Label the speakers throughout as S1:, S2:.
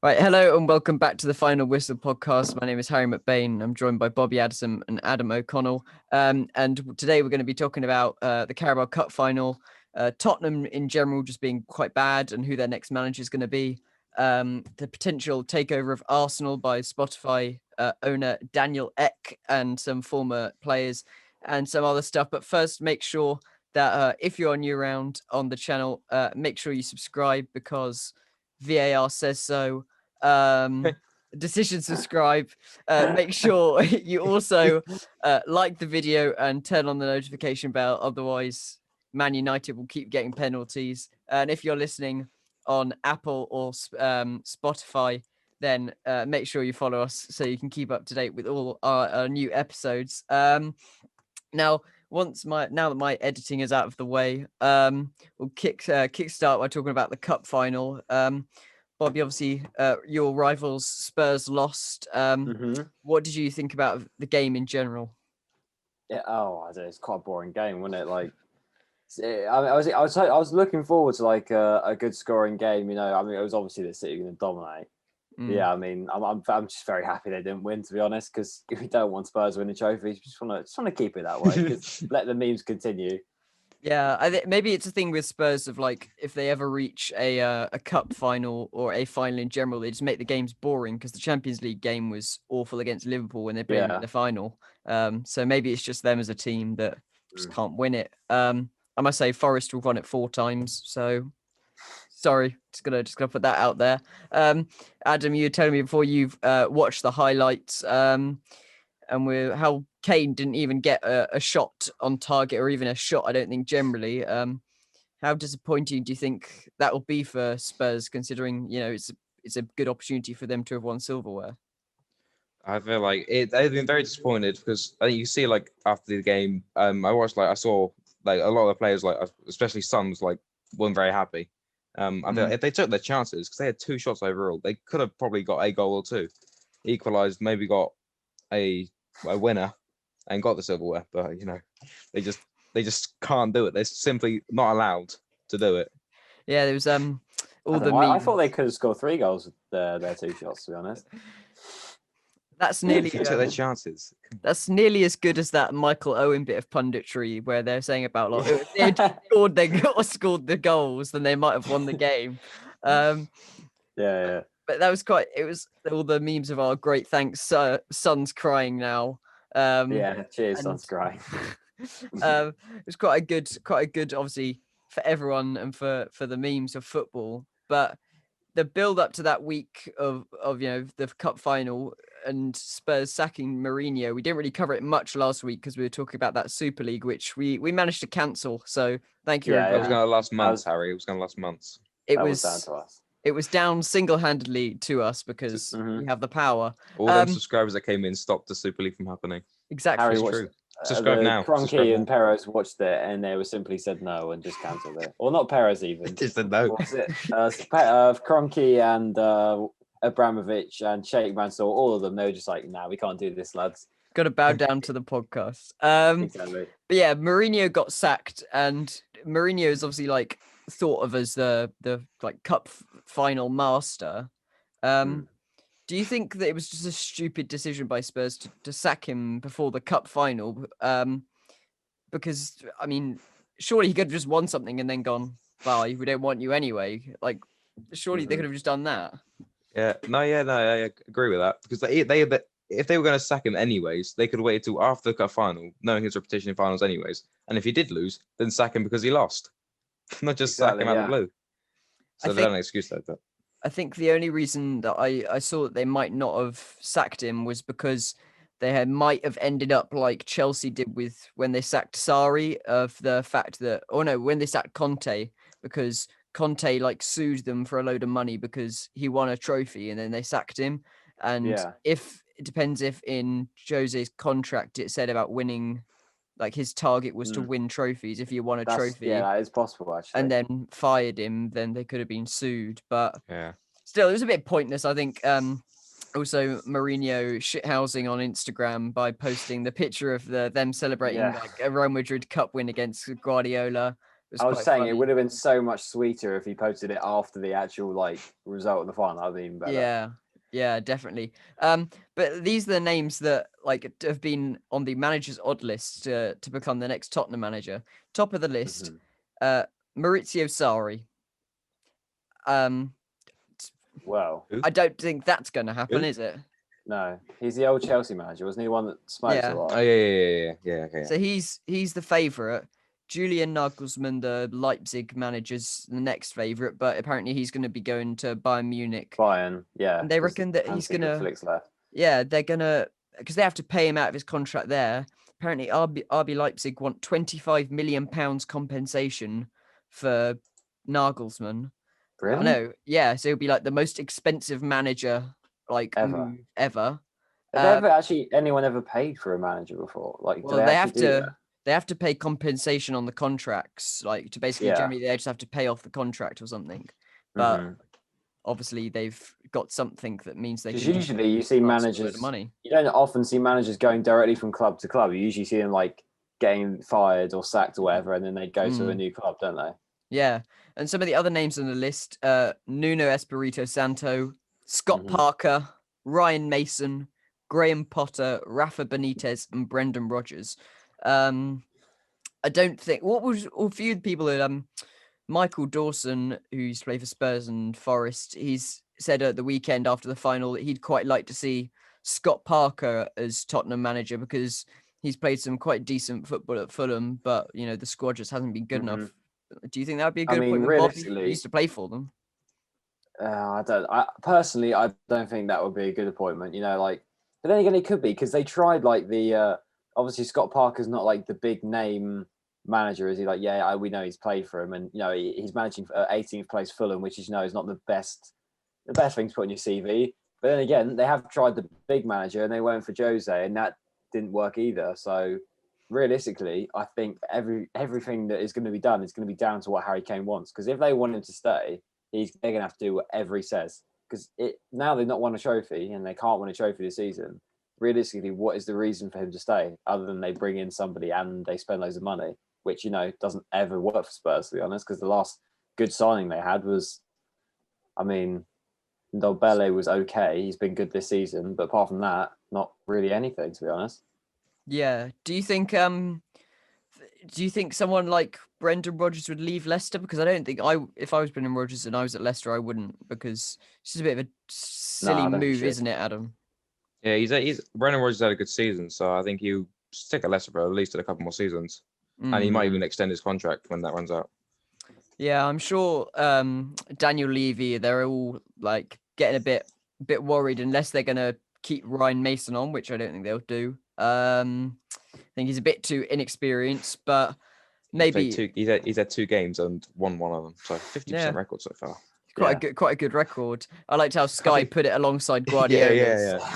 S1: Right, hello and welcome back to the Final Whistle podcast. My name is Harry McBain. I'm joined by Bobby Addison and Adam O'Connell. And today we're going to be talking about the Carabao Cup final, Tottenham in general just being quite bad and who their next manager is going to be, the potential takeover of Arsenal by Spotify owner Daniel Ek and some former players and some other stuff. But first, make sure that if you're new around on the channel, make sure you subscribe because VAR says so. Decision subscribe. Make sure you also like the video and turn on the notification bell. Otherwise, Man United will keep getting penalties. And if you're listening on Apple or Spotify, then make sure you follow us so you can keep up to date with all our new episodes. Now that my editing is out of the way, we'll kickstart by talking about the cup final. Bobby, obviously, your rivals Spurs lost. What did you think about the game in general?
S2: Yeah, I don't know, it's quite a boring game, wasn't it? Like, I was looking forward to like a good scoring game. You know, I mean, it was obviously the City going to dominate. Yeah, I mean, I'm just very happy they didn't win, to be honest, because we don't want Spurs winning trophies. We just want to keep it that way. Because let the memes continue.
S1: Yeah, I think maybe it's a thing with Spurs of like if they ever reach a cup final or a final in general, they just make the games boring because the Champions League game was awful against Liverpool when they played them in the final. So maybe it's just them as a team that just can't win it. I must say Forest have won it 4 times, so sorry, just gonna put that out there. Adam, you were telling me before you've watched the highlights, and how Kane didn't even get a shot on target or even a shot, I don't think, generally. How disappointing do you think that will be for Spurs, considering, you know, it's a good opportunity for them to have won silverware?
S3: I feel like they've been very disappointed because I think you see like after the game, I saw like a lot of the players, like especially Sons, like weren't very happy. I feel like if they took their chances, because they had 2 shots overall, they could have probably got a goal or 2, equalized, maybe got a winner and got the silverware, but you know, they just can't do it. They're simply not allowed to do it.
S1: Yeah, there was
S2: I thought they could have scored 3 goals with their 2 shots, to be honest.
S1: That's nearly
S3: took their chances.
S1: That's nearly as good as that Michael Owen bit of punditry where they're saying about like if they'd scored the goals, then they might have won the game.
S2: Yeah.
S1: But that was it was all the memes of our great thanks, Son's crying now.
S2: Yeah, cheers, Son's crying.
S1: It was quite a good, obviously, for everyone and for the memes of football. But the build up to that week of you know the cup final and Spurs sacking Mourinho, we didn't really cover it much last week because we were talking about that Super League, which we managed to cancel. So thank you.
S3: Yeah, it was going to last months, Harry. It was going to last months.
S1: It was down to us. It was down single-handedly to us because we have the power.
S3: All them subscribers that came in stopped the Super League from happening.
S1: Exactly.
S2: Harry,
S3: it's true. Subscribe now.
S2: Kroenke and Perez watched it and they were simply said no and just cancelled it. Or not Perez even.
S3: Just said no.
S2: What was it? Kroenke and Abramovich and Sheikh Mansour, all of them, they were just like, nah, we can't do this, lads.
S1: Got to bow down to the podcast.
S2: Exactly.
S1: But yeah, Mourinho got sacked, and Mourinho is obviously like thought of as the like cup final master. Do you think that it was just a stupid decision by Spurs to sack him before the cup final? Because I mean, surely he could have just won something and then gone, well, we don't want you anyway. Like, surely they could have just done that.
S3: Yeah, I agree with that because if they were going to sack him anyways, they could wait till after the cup final, knowing his reputation in finals anyways. And if he did lose, then sack him because he lost, not just sack him out of the blue. So they don't have an excuse like that.
S1: I think the only reason that I saw that they might not have sacked him was because they might have ended up like Chelsea did with when they sacked Sarri, of the fact that, when they sacked Conte, because Conte like sued them for a load of money because he won a trophy and then they sacked him. And if it depends if in Jose's contract it said about winning, like his target was to win trophies. If you won a trophy,
S2: that is possible actually,
S1: and then fired him, then they could have been sued. But still, it was a bit pointless, I think. Also, Mourinho shithousing on Instagram by posting the picture of them celebrating like a Real Madrid Cup win against Guardiola. was
S2: I was
S1: quite
S2: saying
S1: funny.
S2: it would have been so much sweeter if he posted it after the actual like result of the final. That'd be even better.
S1: Yeah, definitely. But these are the names that like have been on the manager's odd list to become the next Tottenham manager. Top of the list, Maurizio Sarri. Um,
S2: Well,
S1: I don't think that's going to happen,
S3: Who?
S1: is it?
S2: no, he's the old Chelsea manager, wasn't he? One that smokes a
S1: Yeah.
S2: lot.
S3: Oh yeah. Okay.
S1: So he's the favourite. Julian Nagelsmann, the Leipzig manager's the next favourite, but apparently he's going to be going to Bayern Munich.
S2: Bayern, yeah,
S1: And they
S2: 'cause
S1: reckon that he's
S2: Hansi
S1: going to,
S2: Flick's left.
S1: yeah, they're going to, because they have to pay him out of his contract there. Apparently RB Leipzig want £25 million compensation for Nagelsmann. I
S2: Really?
S1: know, yeah, so he'll be like the most expensive manager like
S2: Ever.
S1: move ever.
S2: Have anyone ever paid for a manager before? Like, do
S1: Well,
S2: they
S1: they
S2: actually
S1: have
S2: do
S1: to they have to pay compensation on the contracts, like to basically
S2: Yeah.
S1: generally they just have to pay off the contract or something.
S2: that?
S1: But obviously they've got something that means they
S2: Because
S1: can just
S2: usually you see
S1: transfer a load
S2: managers,
S1: of money.
S2: you don't often see managers going directly from club to club. You usually see them like getting fired or sacked or whatever, and then they go to a new club, don't they?
S1: Yeah. And some of the other names on the list, Nuno Espirito Santo, Scott Parker, Ryan Mason, Graham Potter, Rafa Benitez, and Brendan Rodgers. I don't think what was a few people that Michael Dawson, who used to play for Spurs and Forest, he's said at the weekend after the final that he'd quite like to see Scott Parker as Tottenham manager because he's played some quite decent football at Fulham, but you know the squad just hasn't been good enough. Do you think that would be a good appointment, Bobby? He used to play for them.
S2: I don't. I personally, I don't think that would be a good appointment. You know, like, but then again, it could be because they tried like the. Obviously, Scott Parker's not like the big name manager, is he? Like, yeah, we know he's played for him, and you know he's managing 18th place Fulham, which is is not the best thing to put on your CV. But then again, they have tried the big manager, and they went for Jose, and that didn't work either. So realistically, I think everything that is going to be done is going to be down to what Harry Kane wants. Because if they want him to stay, they're going to have to do whatever he says. Because now they've not won a trophy, and they can't win a trophy this season. Realistically, what is the reason for him to stay other than they bring in somebody and they spend loads of money, which doesn't ever work for Spurs, to be honest, because the last good signing they had was, I mean, Ndombele was okay. He's been good this season, but apart from that, not really anything, to be honest.
S1: Yeah. Do you think someone like Brendan Rodgers would leave Leicester? Because I don't think if I was Brendan Rodgers and I was at Leicester, I wouldn't, because it's just a bit of a silly move, isn't it, Adam?
S3: Yeah, he's Brendan Rodgers had a good season, so I think he'll stick at Leicester for at least a couple more seasons, and he might even extend his contract when that runs out.
S1: Yeah, I'm sure Daniel Levy, they're all like getting a bit worried unless they're gonna keep Ryan Mason on, which I don't think they'll do. I think he's a bit too inexperienced, but maybe
S3: He's had 2 games and won one of them, so 50% record so far.
S1: Quite a good record. I liked how Sky put it alongside Guardiola's.
S3: Yeah.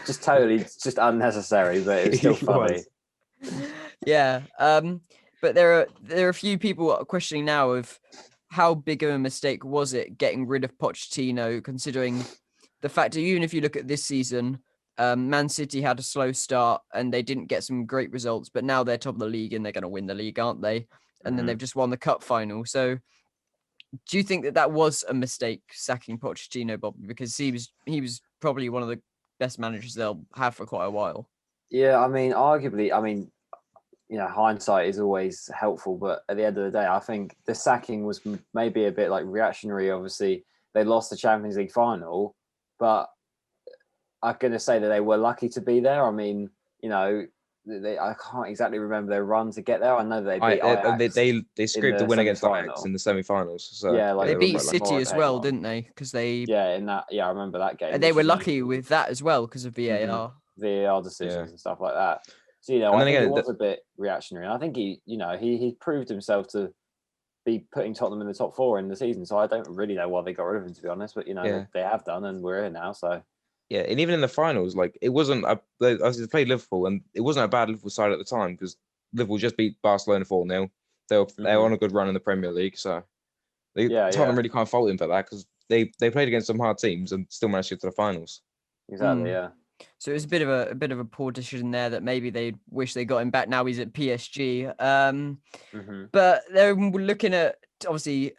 S2: just unnecessary, but it was still funny.
S1: Yeah. But there are a few people questioning now of how big of a mistake was it getting rid of Pochettino, considering the fact that even if you look at this season, Man City had a slow start and they didn't get some great results, but now they're top of the league and they're going to win the league, aren't they? And then they've just won the cup final. So do you think that was a mistake sacking Pochettino, Bob? Because he was probably one of the best managers they'll have for quite a while.
S2: Yeah, I mean, arguably, hindsight is always helpful, but at the end of the day, I think the sacking was maybe a bit like reactionary. Obviously, they lost the Champions League final, but I'm going to say that they were lucky to be there. I mean, I can't exactly remember their run to get there. I know they beat Ajax.
S3: They scraped the win against Ajax in the semi-finals. So
S2: yeah,
S1: they beat City as well, didn't they? Because I
S2: remember that game.
S1: And they were lucky with that as well because of VAR.
S2: VAR decisions and stuff like that. So I think it was a bit reactionary. And I think he proved himself to be putting Tottenham in the top 4 in the season. So I don't really know why they got rid of him, to be honest. But they have done, and we're here now. So.
S3: Yeah, and even in the finals, like it wasn't. They played Liverpool, and it wasn't a bad Liverpool side at the time because Liverpool just beat Barcelona 4-0. They were on a good run in the Premier League, so Tottenham really can't fault him for that because they played against some hard teams and still managed to get to the finals.
S2: Exactly, yeah.
S1: So it was a bit of a poor decision there that maybe they wish they got him back. Now he's at PSG. But they're looking at obviously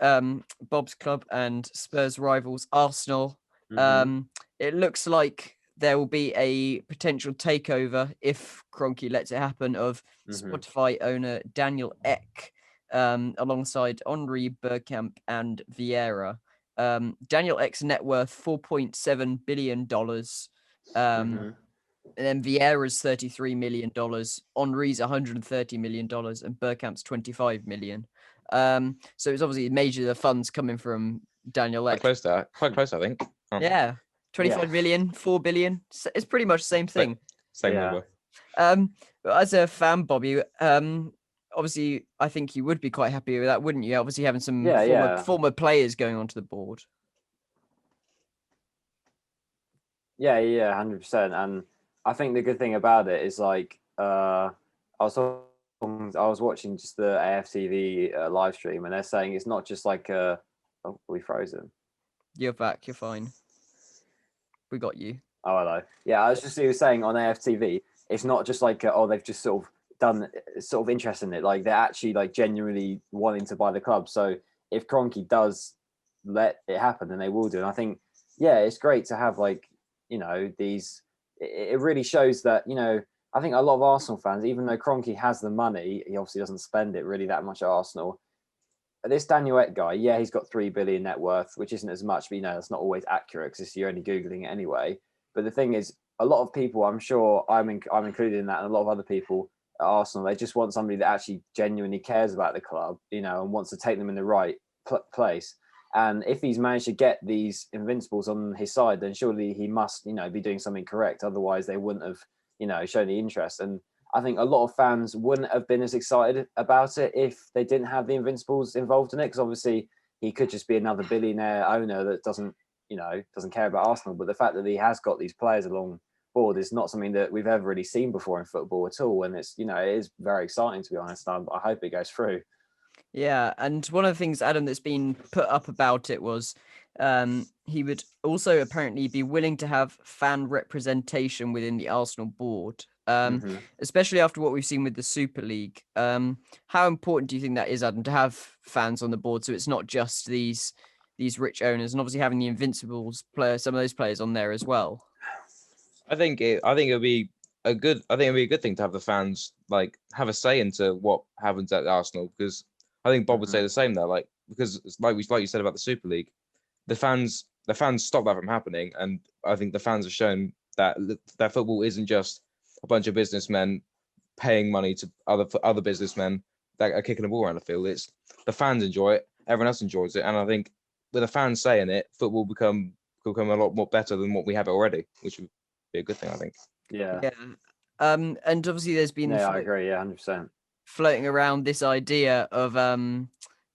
S1: Bob's club and Spurs rivals Arsenal. It looks like there will be a potential takeover if Kroenke lets it happen of Spotify owner Daniel Ek alongside Henri Bergkamp and Vieira. Daniel Ek's net worth $4.7 billion. And then Vieira's $33 million, Henri's $130 million, and Bergkamp's $25 million. So it's obviously major the funds coming from Daniel Ek.
S3: Quite close, I think. Oh.
S1: Yeah, 25 million, 4 billion. It's pretty much the same thing.
S3: Same number.
S1: But as a fan, Bobby, obviously, I think you would be quite happy with that, wouldn't you? Obviously, having some former players going onto the board.
S2: Yeah, 100%. And I think the good thing about it is like I was watching just the AFTV live stream, and they're saying it's not just like oh, we frozen.
S1: You're back. You're fine. We got you.
S2: Oh, hello. Yeah, I was just saying on AFTV, it's not just like oh, they've just sort of done sort of interest in it. Like they're actually like genuinely wanting to buy the club. So if Kroenke does let it happen, then they will do. And I think it's great to have like these. It really shows that I think a lot of Arsenal fans, even though Kroenke has the money, he obviously doesn't spend it really that much at Arsenal. This Daniel Ek guy, he's got 3 billion net worth, which isn't as much, but that's not always accurate because you're only Googling it anyway. But the thing is, a lot of people, I'm sure I'm included in that, and a lot of other people at Arsenal, they just want somebody that actually genuinely cares about the club, and wants to take them in the right place. And if he's managed to get these invincibles on his side, then surely he must, be doing something correct. Otherwise, they wouldn't have, shown the interest. And I think a lot of fans wouldn't have been as excited about it if they didn't have the invincibles involved in it. Because obviously, he could just be another billionaire owner that doesn't care about Arsenal. But the fact that he has got these players along board is not something that we've ever really seen before in football at all. And it's, it is very exciting, to be honest. I hope it goes through.
S1: Yeah, and one of the things, Adam, that's been put up about it was he would also apparently be willing to have fan representation within the Arsenal board, especially after what we've seen with the Super League. How important do you think that is, Adam, to have fans on the board so it's not just these rich owners, and obviously having the Invincibles some of those players on there as well?
S3: I think it would be a good thing to have the fans like have a say into what happens at Arsenal, because I think Bob would say the same there, like because like you said about the Super League, the fans stop that from happening, and I think the fans have shown that football isn't just a bunch of businessmen paying money to other businessmen that are kicking the ball around the field. It's the fans enjoy it, everyone else enjoys it, and I think with the fans saying it, football will become a lot more better than what we have already, which would be a good thing, I think.
S2: Yeah.
S1: And obviously there's been
S2: I agree. 100%.
S1: Floating around this idea of the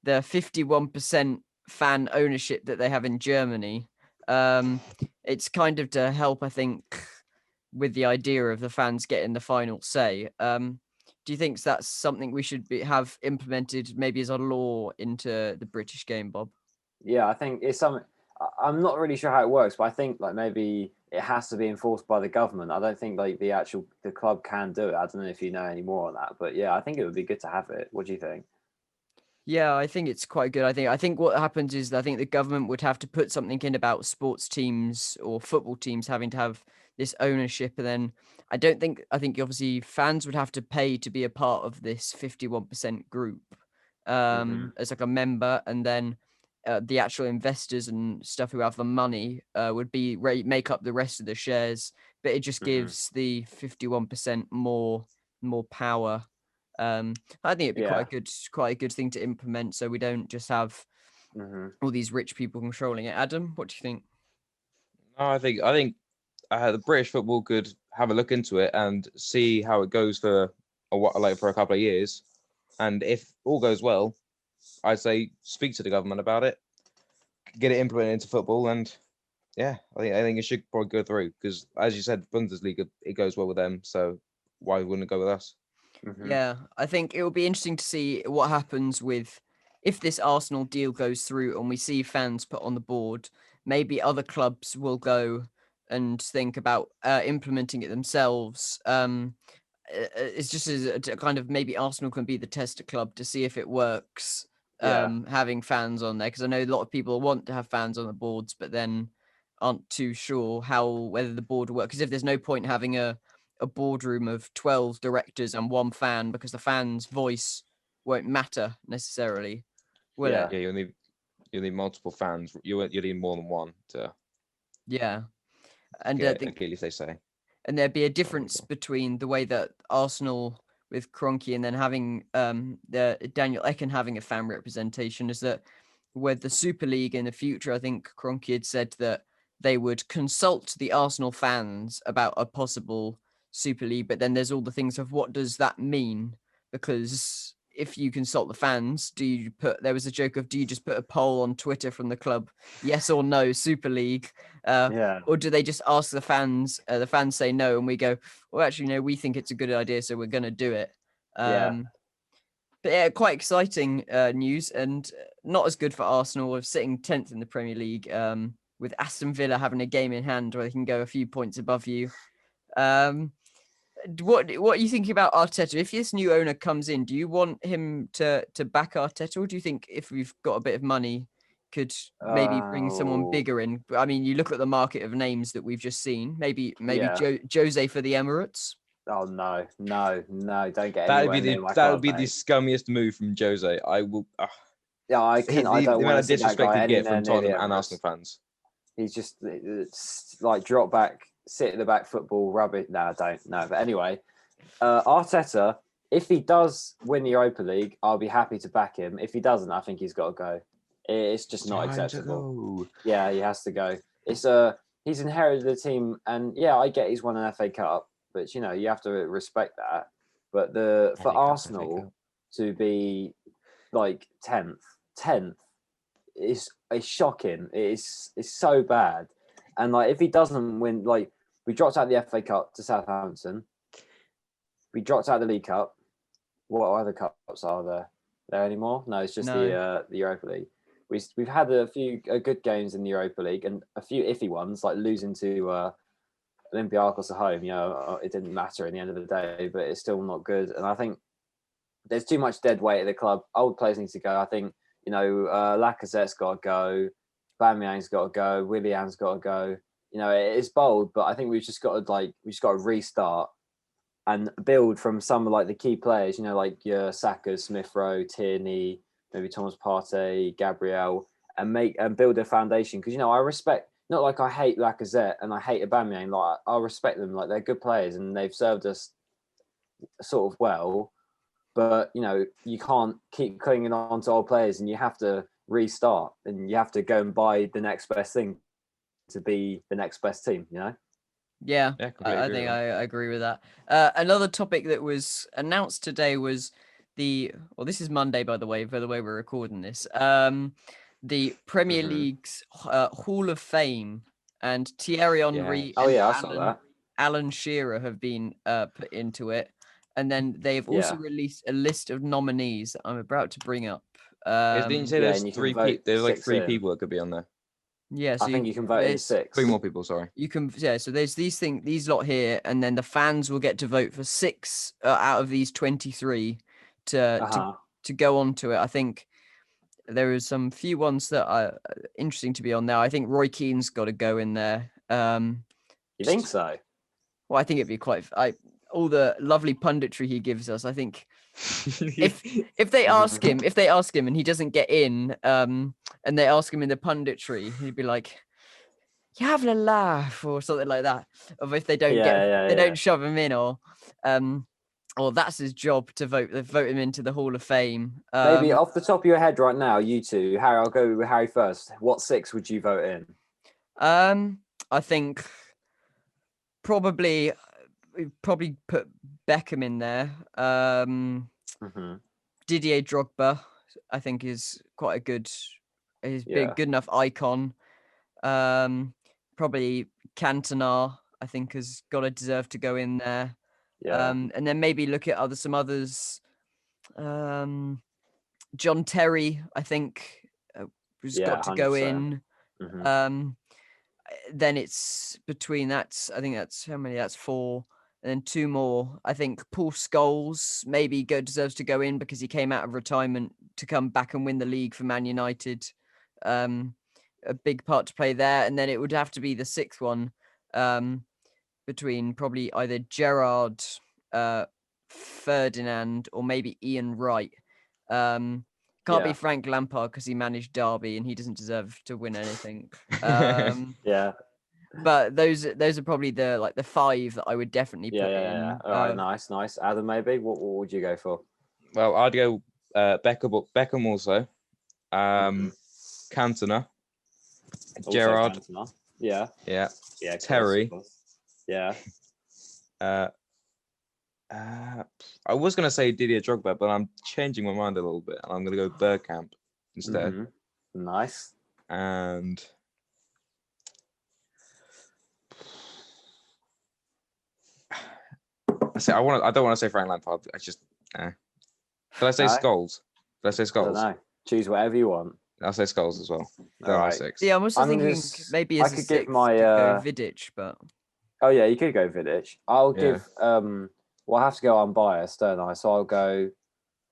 S1: 51% fan ownership that they have in Germany. It's kind of to help, I think, with the idea of the fans getting the final say. Do you think that's something we should have implemented maybe as a law into the British game, Bob?
S2: Yeah, I think it's something. I'm not really sure how it works, but I think like maybe it has to be enforced by the government. I don't think like the club can do it. I don't know if you know any more on that, but yeah, I think it would be good to have it. What do you think?
S1: Yeah, I think it's quite good. I think what happens is I think the government would have to put something in about sports teams or football teams having to have this ownership, and then I think obviously fans would have to pay to be a part of this 51% group as like a member, and then the actual investors and stuff who have the money would make up the rest of the shares, but it just gives the 51% more power. I think it'd be quite a good thing to implement, so we don't just have all these rich people controlling it. Adam, what do you think?
S3: No, I think the British football could have a look into it and see how it goes for a couple of years, and if all goes well, I'd say speak to the government about it, get it implemented into football, and I think it should probably go through, because as you said, Bundesliga, it goes well with them, so why wouldn't it go with us?
S1: Yeah, I think it will be interesting to see what happens if this Arsenal deal goes through and we see fans put on the board. Maybe other clubs will go, and think about implementing it themselves. It's just as a kind of maybe Arsenal can be the tester club to see if it works. Having fans on there, because I know a lot of people want to have fans on the boards, but then aren't too sure whether the board will work. Because if there's no point having a boardroom of 12 directors and one fan, because the fan's voice won't matter necessarily, will it?
S3: Yeah, you'll need multiple fans. You need more than one to
S1: and
S3: get Achilles, they say.
S1: And there'd be a difference between the way that Arsenal with Kroenke and then having the Daniel Ecken having a fan representation is that with the Super League in the future, I think Kroenke had said that they would consult the Arsenal fans about a possible Super League, but then there's all the things of what does that mean? Because if you consult the fans, there was a joke of, do you just put a poll on Twitter from the club, yes or no, Super League? Or do they just ask the fans? The fans say no, and we go, well, actually, no, we think it's a good idea, so we're going to do it. But yeah, quite exciting news, and not as good for Arsenal of sitting 10th in the Premier League, with Aston Villa having a game in hand where they can go a few points above you. What are you thinking about Arteta? If this new owner comes in, do you want him to back Arteta, or do you think if we've got a bit of money, could maybe bring someone bigger in? I mean, you look at the market of names that we've just seen. Maybe Jose for the Emirates.
S2: Oh no! Don't get
S3: That
S2: anywhere near my
S3: that would
S2: club,
S3: be
S2: mate.
S3: the scummiest move from Jose. I will.
S2: Yeah, I don't
S3: the
S2: want to see that
S3: disrespect
S2: guy
S3: he get
S2: anywhere
S3: from
S2: near the
S3: Tottenham and
S2: Emirates.
S3: Arsenal fans.
S2: He's just like drop back, sit in the back football, rubbish. No, I don't know. But anyway, Arteta, if he does win the Europa League, I'll be happy to back him. If he doesn't, I think he's got to go. It's just not acceptable. Yeah, he has to go. He's inherited the team, and yeah, I get he's won an FA Cup, but you have to respect that. But for Arsenal to be like 10th is shocking. It's so bad, and like if he doesn't win, like we dropped out the FA Cup to Southampton, we dropped out the League Cup. What other cups are there anymore? No, it's just the Europa League. We've had a few good games in the Europa League and a few iffy ones, like losing to Olympiacos at home. It didn't matter in the end of the day, but it's still not good. And I think there's too much dead weight at the club. Old players need to go. I think Lacazette's got to go, Aubameyang's got to go, Willian's got to go. It's bold, but I think we've just got to restart and build from some of like the key players. Like your Saka, Smith Rowe, Tierney, maybe Thomas Partey, Gabriel, and build a foundation. Because I respect. Not like I hate Lacazette and I hate Aubameyang. Like I respect them. Like they're good players and they've served us sort of well. But you can't keep clinging on to old players, and you have to restart, and you have to go and buy the next best thing to be the next best team.
S1: Yeah, I think I agree with that. Another topic that was announced today was this is Monday, by the way we're recording this. The Premier League's Hall of Fame, and Thierry Henry and Alan Shearer have been put into it. And then they have also released a list of nominees that I'm about to bring up.
S3: Didn't you say there's three people? There's like three people that could be on there.
S1: Yeah, so
S2: I think you can vote in 6.
S3: 3 more people, sorry.
S1: You can, so there's these lot here, and then the fans will get to vote for 6 out of these 23 to go on to it. I think there is some few ones that are interesting to be on there. I think Roy Keane's got to go in there.
S2: You think so?
S1: Well, I think it'd be quite. All the lovely punditry he gives us. I think if they ask him and he doesn't get in, and they ask him in the punditry, he'd be like, "You having a laugh?" or something like that. Or if they don't they don't shove him in, or that's his job to vote him into the Hall of Fame.
S2: Maybe off the top of your head right now, you two, Harry. I'll go with Harry first. What 6 would you vote in?
S1: I think probably put Beckham in there. Didier Drogba, I think, is quite a good. He's been a good enough icon. Probably Cantona, I think, has got to deserve to go in there.
S2: Yeah.
S1: And then maybe look at some others. John Terry, I think, has got to 100%. Go in. then it's between that's I think that's how many? That's 4, and then 2 more. I think Paul Scholes maybe deserves to go in because he came out of retirement to come back and win the league for Man United. A big part to play there, and then it would have to be the 6th one, between probably either Gerrard, Ferdinand, or maybe Ian Wright. Can't be Frank Lampard because he managed Derby and he doesn't deserve to win anything.
S2: Yeah.
S1: But those are probably the 5 that I would definitely put in.
S2: Yeah. All right, nice. Adam, maybe what would you go for?
S3: Well, I'd go Beckham also. Cantona. Gerrard.
S2: Cantona. Yeah.
S3: Terry.
S2: Yeah.
S3: I was going to say Didier Drogba, but I'm changing my mind a little bit, and I'm going to go Bergkamp instead.
S2: Mm-hmm. Nice.
S3: And I don't want to say Frank Lampard. I just. Did I say Scholes? Did I say Scholes?
S2: I don't know. Choose whatever you want.
S3: I'll say Scholes as well.
S2: All right.
S1: 6. Yeah, I'm also thinking maybe as a 6 to go Vidic, but.
S2: Oh yeah, you could go Vidic. I'll give. Well, I have to go unbiased, don't I? So I'll go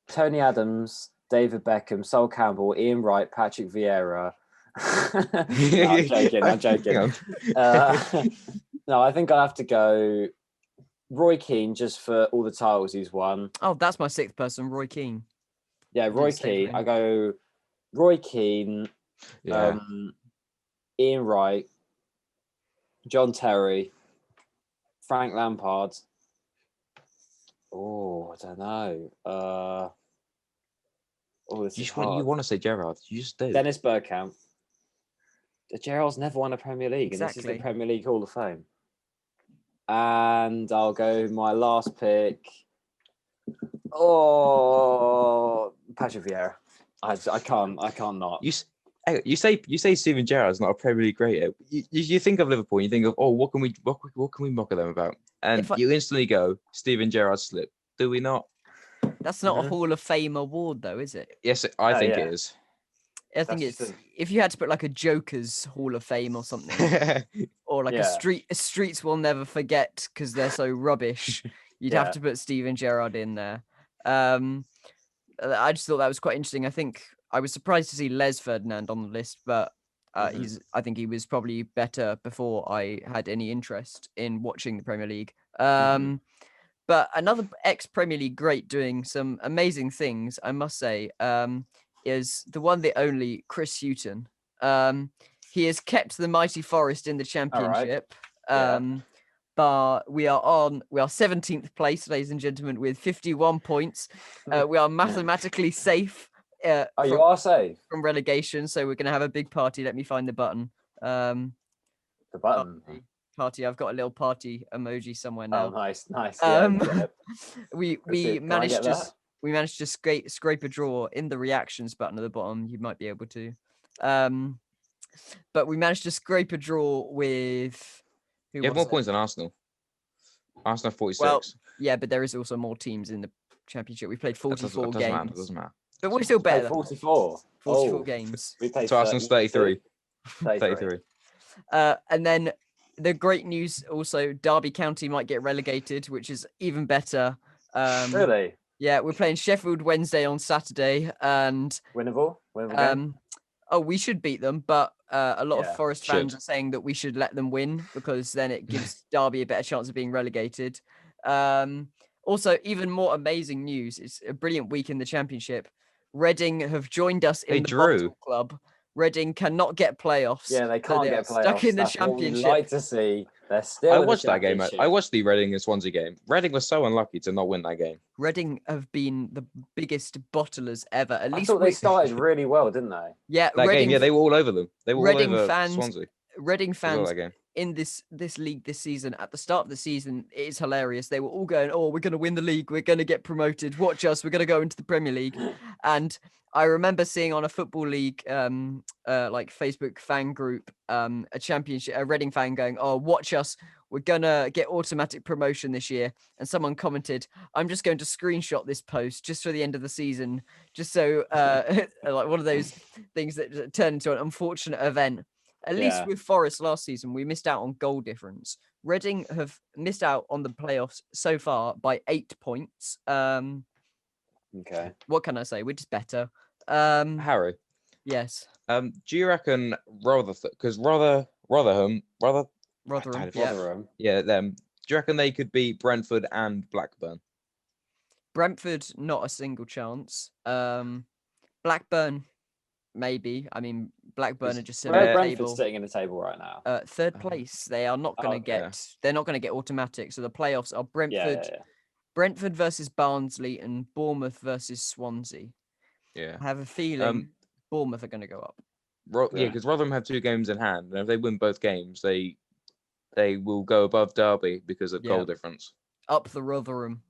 S2: Tony Adams, David Beckham, Sol Campbell, Ian Wright, Patrick Vieira. No, I'm joking. No, I think I'll have to go Roy Keane just for all the titles he's won.
S1: Oh, that's my 6th person, Roy Keane.
S2: Yeah, Roy Keane. I go Roy Keane, Ian Wright, John Terry, Frank Lampard. Oh, I don't know.
S3: You want to say Gerrard? You just do.
S2: Dennis Bergkamp. Gerrard's never won a Premier League,
S1: exactly.
S2: And this is the Premier League Hall of Fame. And I'll go my last pick. Oh, Patrick Vieira. I can't not.
S3: You say Steven Gerrard's not a Premier League great. You think of Liverpool, you think of what can we mock at them about, and you instantly go Steven Gerrard slip. Do we not?
S1: That's not a Hall of Fame award, though, is it?
S3: Yes, I think it is.
S1: I think it's if you had to put like a Joker's Hall of Fame or something, or like a streets we'll never forget because they're so rubbish. You'd have to put Steven Gerrard in there. I just thought that was quite interesting. I think I was surprised to see Les Ferdinand on the list, but I think he was probably better before I had any interest in watching the Premier League. But another ex-Premier League great doing some amazing things, I must say, is the one, the only Chris Hughton. He has kept the mighty Forest in the Championship. But we are 17th place, ladies and gentlemen, with 51 points. We are mathematically safe.
S2: You are safe
S1: from relegation, so we're going to have a big party. Let me find the button.
S2: The button.
S1: Party. I've got a little party emoji somewhere now.
S2: Oh, nice.
S1: We managed to scrape a draw in the reactions button at the bottom. You might be able to. But we managed to scrape a draw with.
S3: You have more points than Arsenal. Arsenal 46.
S1: Well, yeah, but there is also more teams in the Championship. We played 44 games.
S3: It doesn't matter.
S1: But we're still better.
S2: 44.
S1: 44 games.
S3: So Arsenal's 33. 33.
S1: And then the great news also, Derby County might get relegated, which is even better.
S2: Really?
S1: Yeah, we're playing Sheffield Wednesday on Saturday, and
S2: winnable game?
S1: We should beat them, but a lot of Forest fans are saying that we should let them win because then it gives Derby a better chance of being relegated. Also, even more amazing news, it's a brilliant week in the Championship. Reading have joined us in the Bottle Club. Reading cannot get playoffs.
S2: Yeah, they can't get playoffs.
S1: Stuck in the Championship.
S2: What we'd like to see. They're still.
S3: I watched that game. I watched the Reading and Swansea game. Reading was so unlucky to not win that game.
S1: Reading have been the biggest bottlers ever. At least
S2: they started really well, didn't they?
S1: Yeah,
S3: that game. Yeah, they were all over them. They were
S1: Reading
S3: all over
S1: fans,
S3: Swansea.
S1: Reading fans in this league this season, at the start of the season, it is hilarious. They were all going, "Oh, we're going to win the league. We're going to get promoted. Watch us. We're going to go into the Premier League." And I remember seeing on a football league, like Facebook fan group, a Reading fan going, "Oh, watch us. We're going to get automatic promotion this year." And someone commented, "I'm just going to screenshot this post just for the end of the season, just so like one of those things that turn into an unfortunate event." At least with Forest last season, we missed out on goal difference. Reading have missed out on the playoffs so far by 8 points.
S2: Okay.
S1: What can I say? We're just better.
S3: Harry,
S1: Yes.
S3: do you reckon because Rotherham,
S1: Rotherham. Yeah.
S2: Rotherham.
S3: yeah, them. Do you reckon they could beat Brentford and Blackburn?
S1: Brentford, not a single chance. Blackburn, maybe. I mean, Blackburn are just sitting
S2: Where
S1: in
S2: are
S1: the
S2: Brentford
S1: table.
S2: sitting in the table right now?
S1: Third place. They are not going to
S2: okay.
S1: get. They're not going to get automatic. So the playoffs are Brentford.
S2: Yeah.
S1: Brentford versus Barnsley and Bournemouth versus Swansea.
S3: Yeah.
S1: I have a feeling Bournemouth are going to go up.
S3: Yeah, because Rotherham have 2 games in hand, and if they win both games, they will go above Derby because of goal difference.
S1: Up the Rotherham.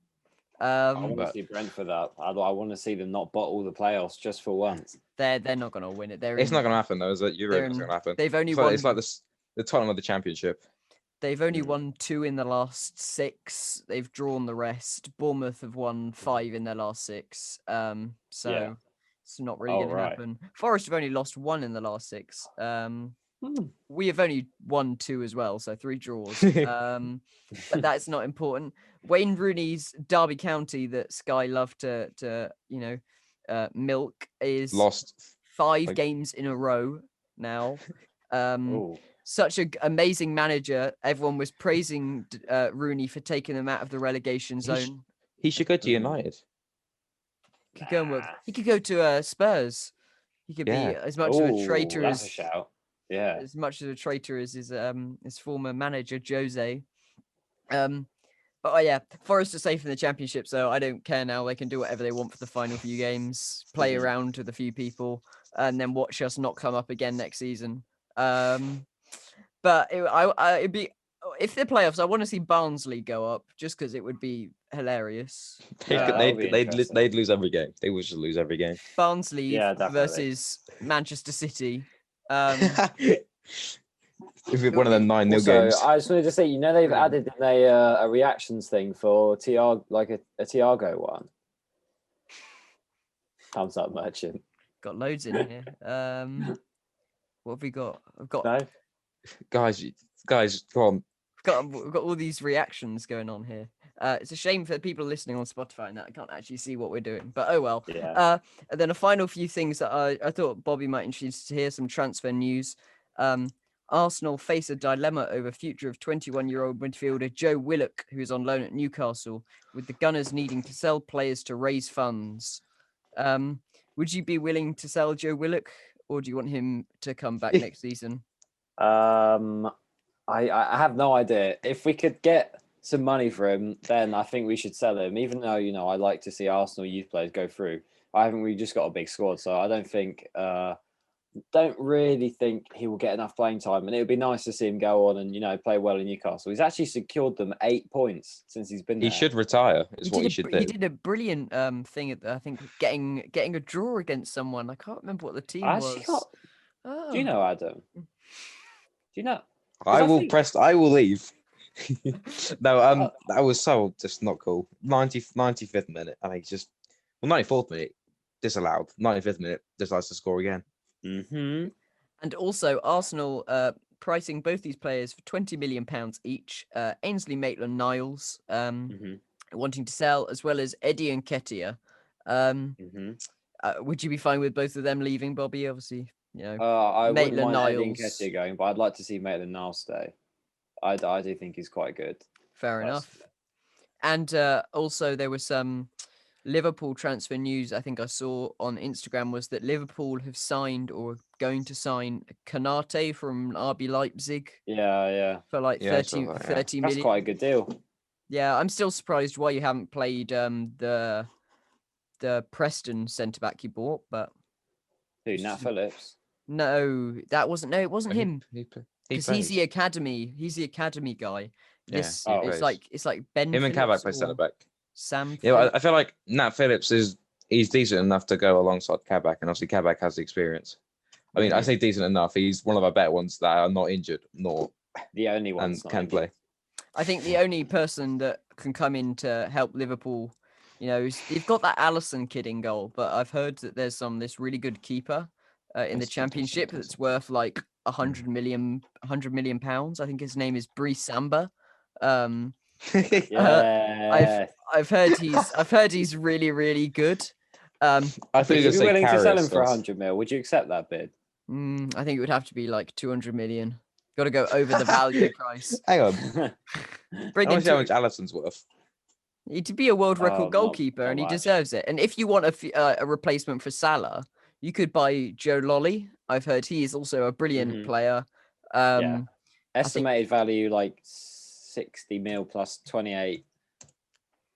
S2: I want to see Brentford up. I want to see them not bottle the playoffs just for once.
S1: They're not going to win it.
S3: It's not going to happen though. Is it? You're right, it's going to happen.
S1: They've only won.
S3: It's like the Tottenham of the Championship.
S1: They've only won 2 in the last 6. They've drawn the rest. Bournemouth have won 5 in their last 6. So it's not really going to happen. Forest have only lost 1 in the last 6. We have only won 2 as well, so 3 draws. But that's not important. Wayne Rooney's Derby County that Sky love to milk is
S3: lost
S1: 5 games in a row now. Such an amazing manager. Everyone was praising Rooney for taking them out of the relegation zone.
S3: He should go to United.
S1: He could go and work. He could go to Spurs. He could be as much of a traitor
S2: that's a shout. Yeah.
S1: As much of a traitor as his former manager Jose. But Forest are safe in the Championship, so I don't care now. They can do whatever they want for the final few games, play around with a few people, and then watch us not come up again next season. But it'd be, if the playoffs, I want to see Barnsley go up just because it would be hilarious.
S3: They'd lose every game. They would just lose every game.
S1: Barnsley versus Manchester City.
S3: If it's one of them 9-0 games.
S2: I just wanted to say, they've added in a reactions thing for Tiago, like a Tiago one. Thumbs up, Merchant.
S1: Got loads in here. What have we got? I've got
S3: guys, come on.
S1: We've got all these reactions going on here. It's a shame for people listening on Spotify and that I can't actually see what we're doing, but oh well.
S2: Yeah.
S1: And then a final few things that I thought Bobby might interested to hear, some transfer news. Arsenal face a dilemma over future of 21-year-old midfielder Joe Willock, who is on loan at Newcastle, with the Gunners needing to sell players to raise funds. Would you be willing to sell Joe Willock, or do you want him to come back next season?
S2: I have no idea. If we could get some money for him, then I think we should sell him. Even though I like to see Arsenal youth players go through. We just got a big squad, so I don't really think he will get enough playing time. And it would be nice to see him go on and play well in Newcastle. He's actually secured them 8 points since he's been there.
S3: He should retire. Is what he should do.
S1: He did a brilliant thing at I think getting a draw against someone. I can't remember what the team was.
S2: Do you know, Adam? Do you know?
S3: I will leave. No, that was so just not cool. 95th minute. I mean, 94th minute disallowed. 95th minute decides to score again.
S2: Mm-hmm.
S1: And also Arsenal pricing both these players for £20 million each. Ainsley Maitland-Niles wanting to sell, as well as Eddie and Nketiah. Would you be fine with both of them leaving, Bobby? Obviously,
S2: I wouldn't mind Eddie and
S1: Niles.
S2: Nketiah going, but I'd like to see Maitland-Niles stay. I do think he's quite good.
S1: Fair enough. And also there was some Liverpool transfer news I think I saw on Instagram was that Liverpool have signed or going to sign Kanate from RB Leipzig.
S2: Yeah.
S1: For like 30 million.
S2: That's quite a good deal.
S1: Yeah, I'm still surprised why you haven't played the Preston centre back you bought, but
S2: who, Nat Phillips?
S1: No, it wasn't him. Because he's the academy. He's the academy guy. It's like Ben.
S3: Him and Kabak play centre back.
S1: Sam.
S3: Yeah, I feel like Nat Phillips he's decent enough to go alongside Kabak, and obviously Kabak has the experience. I mean, I say decent enough. He's one of our better ones that are not injured, nor
S2: the only one and
S3: can play.
S1: I think the only person that can come in to help Liverpool, you've got that Alisson kid in goal, but I've heard that there's this really good keeper in the Championship that's worth like 100 million pounds. I think his name is Bree Samba.
S2: Yeah.
S1: I've heard he's really, really good.
S3: I
S2: Would
S3: think
S2: you
S3: it's
S2: be
S3: like
S2: willing to sell him
S3: Karius
S2: for
S3: or-
S2: 100 mil? Would you accept that bid?
S1: I think it would have to be like 200 million. Got to go over the value price.
S3: Hang on.
S1: Bring
S3: I want
S1: in
S3: to see how much Allison's worth.
S1: to be a world record
S2: not
S1: goalkeeper, and he
S2: much.
S1: deserves it. And if you want a replacement for Salah, you could buy Joe Lolly. I've heard he is also a brilliant player.
S2: Yeah. Estimated value like 60 mil plus 28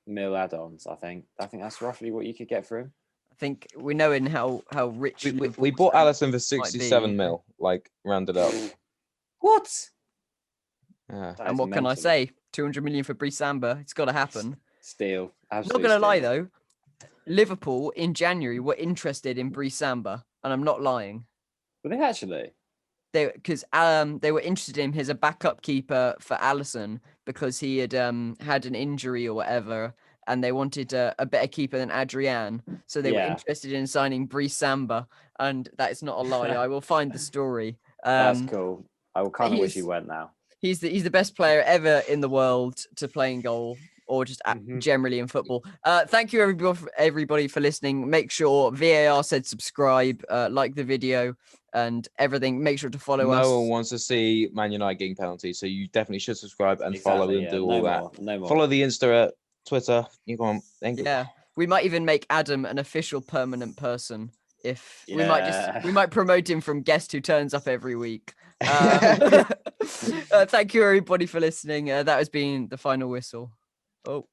S2: mil add-ons. I think that's roughly what you could get for him.
S1: I think we know in how rich
S3: We
S1: Liverpool
S3: bought
S1: fans
S3: Allison for
S1: might be.
S3: 67 mil, like rounded up.
S2: What?
S3: Yeah.
S2: That
S1: And
S2: is
S1: what can I
S2: mental.
S1: say? 200 million for Bree Samba. It's got to happen.
S2: Steal.
S1: Not
S2: Absolute
S1: gonna lie
S2: steal.
S1: though, Liverpool in January were interested in Bree Samba, and I'm not lying.
S2: Were they actually?
S1: They were interested in him as a backup keeper for Allison because he had had an injury or whatever, and they wanted a better keeper than Adrian. So they were interested in signing Bree Samba, and that is not a lie. I will find the story.
S2: That's cool. I will kind of wish
S1: he's-
S2: he went now.
S1: He's the best player ever in the world to play in goal or just generally in football. Thank you everybody for listening. Make sure VAR said subscribe, like the video and everything. Make sure to follow us.
S3: No one wants to see Man United getting penalties, so you definitely should subscribe and follow and do all that.
S2: No more.
S3: Follow the Insta, Twitter. You go on.
S1: Yeah, we might even make Adam an official permanent person. If we
S2: Yeah.
S1: might promote him from guest who turns up every week. Thank you everybody for listening. That has been the final whistle. Oh.